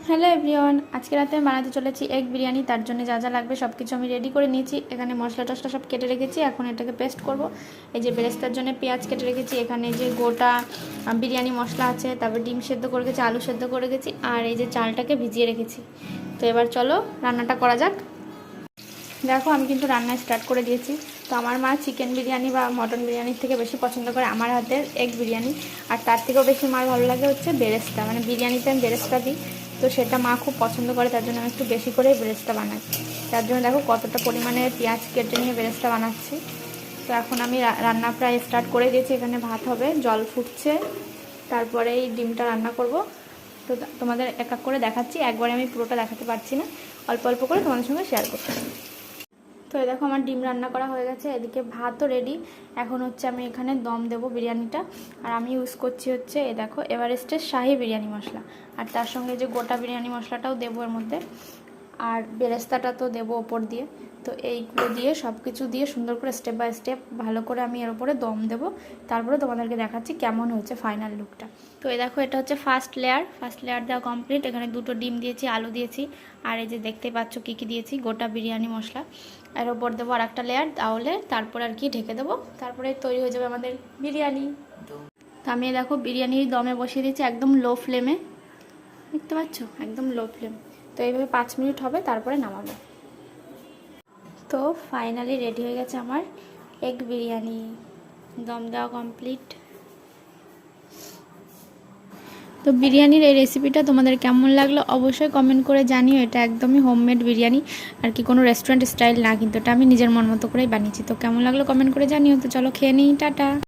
Hello everyone, আজকে রাতে আমি বানাতে চলেছি এগ বিরিয়ানি। তার জন্য যা যা লাগবে সব কিছু আমি রেডি করে নিয়েছি। এখানে মশলা টশলা সব কেটে রেখেছি, এখন এটাকে পেস্ট করব। এই যে বেরেস্তার জন্য পেঁয়াজ কেটে রেখেছি, এখানে যে গোটা বিরিয়ানি মশলা আছে, তারপর ডিম সেদ্ধ করে রেখেছি, আলু সেদ্ধ করে রেখেছি, আর এই যে চালটাকে ভিজিয়ে রেখেছি। তো এবার চলো রান্নাটা করা যাক। দেখো আমি কিন্তু রান্না স্টার্ট করে দিয়েছি। তো আমার মা চিকেন বিরিয়ানি বা মটন বিরিয়ানির থেকে বেশি পছন্দ করে আমার হাতের এগ বিরিয়ানি, আর তার থেকেও বেশি মার ভালো লাগে হচ্ছে বেরেস্তা, মানে বিরিয়ানিতে আমি বেরেস্তা দিই। তো সেটা মা খুব পছন্দ করে, তার জন্য আমি একটু বেশি করে বেরেস্তা বানাই। তার জন্য দেখো কতটা পরিমাণে পেঁয়াজ কেটে নিয়ে বেরেস্তা বানাচ্ছি। তো এখন আমি রান্না প্রায় স্টার্ট করে দিয়েছি। এখানে ভাত হবে, জল ফুটছে, তারপরে এই ডিমটা রান্না করব। তো তোমাদের এক এক করে দেখাচ্ছি, একবারে আমি পুরোটা দেখাতে পারছি না, অল্প অল্প করে তোমাদের সঙ্গে শেয়ার করছি। তো এই দেখো আমার ডিম রান্না করা হয়ে গেছে, এদিকে ভাতও রেডি। এখন হচ্ছে আমি এখানে দম দেবো বিরিয়ানিটা। আর আমি ইউজ করছি হচ্ছে এই দেখো এভারেস্টের শাহি বিরিয়ানি মশলা, আর তার সঙ্গে যে গোটা বিরিয়ানি মশলাটাও দেবো এর মধ্যে, আর বেরেস্তাটা তো দেবো ওপর দিয়ে। তো এইগুলো দিয়ে সব কিছু দিয়ে সুন্দর করে স্টেপ বাই স্টেপ ভালো করে আমি এর উপরে দম দেবো। তারপরে তোমাদেরকে দেখাচ্ছি কেমন হয়েছে ফাইনাল লুকটা। তো এই দেখো এটা হচ্ছে ফার্স্ট লেয়ার দেওয়া কমপ্লিট। এখানে দুটো ডিম দিয়েছি, আলু দিয়েছি, আর এই যে দেখতে পাচ্ছ কী কী দিয়েছি, গোটা বিরিয়ানি মশলা। এর ওপর দেবো আর একটা লেয়ার, তাহলে তারপর আর কি ঢেকে দেবো, তারপরে তৈরি হয়ে যাবে আমাদের বিরিয়ানি। তো আমি দেখো বিরিয়ানির দমে বসিয়ে দিয়েছি একদম লো ফ্লেমে, দেখতে পাচ্ছ একদম লো ফ্লেম। তো এইভাবে 5 মিনিট হবে, তারপরে নামাবো। তো ফাইনালি রেডি হয়ে গেছে আমার এগ বিরিয়ানি, দম দেওয়া কমপ্লিট। তো বিরিয়ানির এই রেসিপিটা তোমাদের কেমন লাগলো অবশ্যই কমেন্ট করে জানিও। এটা একদমই হোমমেড বিরিয়ানি, আর কি কোনো রেস্টুরেন্ট স্টাইল না, কিন্তু এটা আমি নিজের মন মতো করেই বানিয়েছি। তো কেমন লাগলো কমেন্ট করে জানিও। তো চলো খেয়ে নিই, টাটা।